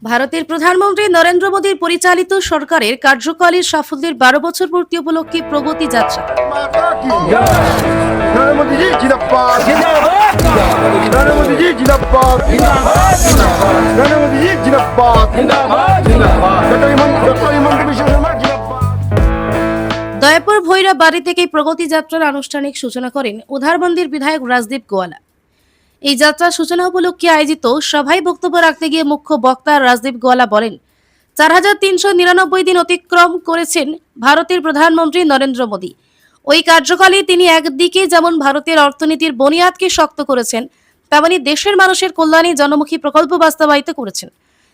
ভারতের প্রধানমন্ত্রী নরেন্দ্র মোদীর পরিচালিত সরকারের কার্যকালের সাফল্যের ১২ বছর পূর্তি উপলক্ষে প্রগতি যাত্রা। माता की नरेंद्र मोदी जी जिंदाबाद नरेंद्र मोदी जी जिंदाबाद नरेंद्र मोदी जी जिंदाबाद डॉक्टर हिमंत बिश्व शर्मा जिंदाबाद। দয়াপুর ভৈরব বাড়ি থেকে প্রগতি যাত্রার আনুষ্ঠানিক সূচনা করেন উধারবন্দির বিধায়ক রাজদীপ গোয়ালা। এই যাত্রার সূচনা উপলক্ষে আয়োজিত সভায় বক্তব্য রাখতে গিয়ে মুখ্য বক্তা রাজদীপ গোয়ালা বলেন, ৪,৩৯৯ দিন অতিক্রম করেছেন ভারতের প্রধানমন্ত্রী নরেন্দ্র মোদী। ওই কার্যকালে তিনি একদিকে যেমন ভারতের অর্থনীতির বুনিয়াদকে শক্ত করেছেন, তেমনি দেশের মানুষের কল্যাণে জনমুখী প্রকল্প বাস্তবায়িত করেছেন।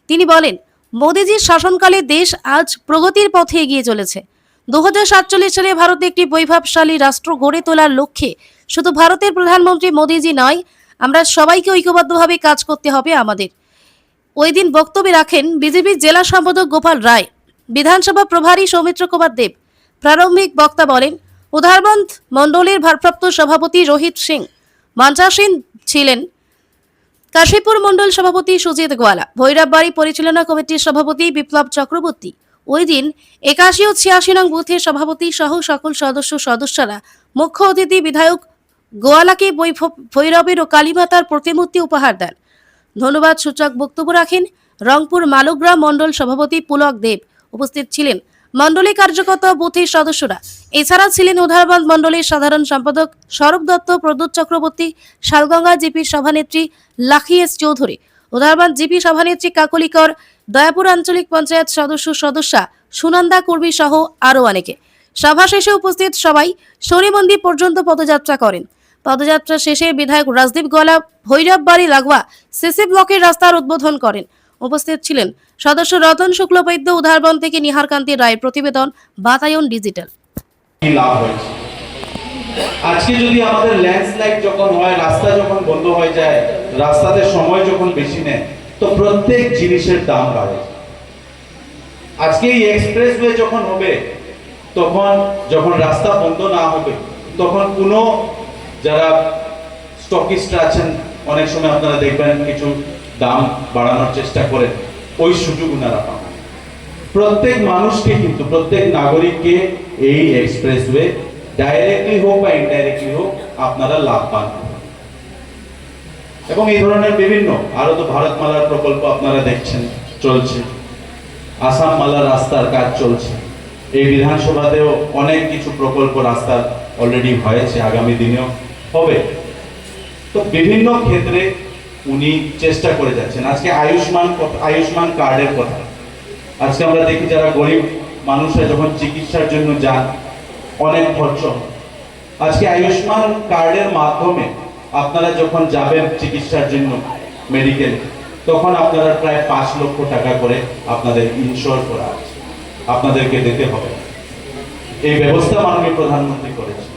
তিনি বলেন, মোদীজির শাসনকালে দেশ আজ প্রগতির পথে এগিয়ে চলেছে। ২০৪৭ সালে ভারত একটি বৈভবশালী রাষ্ট্র গড়ে তোলার লক্ষ্যে শুধু ভারতের প্রধানমন্ত্রী মোদীজি নয়, আমরা সবাইকে ঐক্যবদ্ধভাবে কাজ করতে হবে আমাদের। ওই দিন বক্তব্য রাখেন বিজেপির জেলা সম্পাদক গোপাল রায়, বিধানসভা প্রভারী সৌমিত্র কুমার দেব। প্রারম্ভিক বক্তা বলেন, উধারবন্দ মণ্ডলের ভারপ্রাপ্ত সভাপতি রোহিত সিং মঞ্চাসীন ছিলেন, কাশীপুর মণ্ডল সভাপতি সুজিত গোয়ালা, ভৈরব বাড়ি পরিচালনা কমিটির সভাপতি বিপ্লব চক্রবর্তী। ওই দিন ৮১ ও ৮৬ নং বুথের সভাপতি সহ সকল সদস্যরা মুখ্য অতিথি বিধায়ক গোয়ালাকে ভৈরবের ও কালীমাতার প্রতিমূর্তি উপহার দেন। ধন্যবাদ সূচক বক্তব্য রাখেন রংপুর মালুগ্রাম মণ্ডল সভাপতি পুলক দেব। উপস্থিত ছিলেন মণ্ডলী কার্যকর্তা বুথের সদস্যরা। এছাড়া ছিলেন উধারবন্দ মণ্ডলীর সাধারণ সম্পাদক স্বরূপ দত্ত, প্রদ্যুৎ চক্রবর্তী, শালগঙ্গা জিপির সভানেত্রী লাখি এস চৌধুরী, উধারবন্দ জিপি সভানেত্রী কাকলিকর, দয়াপুর আঞ্চলিক পঞ্চায়েত সদস্যা সুনন্দা কুর্মী সহ আরও অনেকে। সভা শেষে উপস্থিত সবাই শনি মন্দির পর্যন্ত পদযাত্রা করেন। পদযাত্রা শেষে বিধায়ক রাজদীপ গোয়ালা ভৈরব বাড়ি লাগোয়া সিসি ব্লকের রাস্তার উদ্বোধন করেন। উপস্থিত ছিলেন সদস্য রতন শুক্লবৈদ্য, উধারবন্দ থেকে নিহারকান্তি রায়। প্রতিবেদন বাতায়ন ডিজিটাল। আজকে যদি আমাদের ল্যান্ডস্লাইড যখন হয়, রাস্তা যখন বন্ধ হয়ে যায়, রাস্তাতে সময় যখন বেশি নেয়, তো প্রত্যেক জিনিসের দাম বাড়ে। আজকে এই এক্সপ্রেসওয়ে যখন হবে, তখন যখন রাস্তা বন্ধ না হবে, তখন কোনো যারা স্টকিস্টরা আছেন, অনেক সময় আপনারা দেখবেন কিছু দাম বাড়ানোর চেষ্টা করেন, ওই সুযোগ ওনারা পাবেন। প্রত্যেক মানুষকে কিন্তু, প্রত্যেক নাগরিককে এই এক্সপ্রেসওয়ে ডাইরেক্টলি হোক বা ইনডাইরেক্টলি হোক আপনারা লাভ পান। এবং এই ধরনের বিভিন্ন আরো তো ভারতমালার প্রকল্প আপনারা দেখছেন চলছে, আসাম মালার রাস্তার কাজ চলছে, এই বিধানসভাতেও অনেক কিছু প্রকল্প রাস্তার অলরেডি হয়েছে, আগামী দিনেও হবে। তো বিভিন্ন ক্ষেত্রে উনি চেষ্টা করে যাচ্ছেন। আজকে আয়ুষ্মান কার্ডের কথা, আজকে আমরা দেখি যারা গরিব মানুষরা যখন চিকিৎসার জন্য যান, অনেক খরচ। আজকে আয়ুষ্মান কার্ডের মাধ্যমে আপনারা যখন যাবেন চিকিৎসার জন্য মেডিকেলে, তখন আপনারা প্রায় ৫ লক্ষ টাকা করে আপনাদের ইনশোর করা আছে, আপনাদেরকে দিতে হবে। এই ব্যবস্থা মাননীয় প্রধানমন্ত্রী করেছে।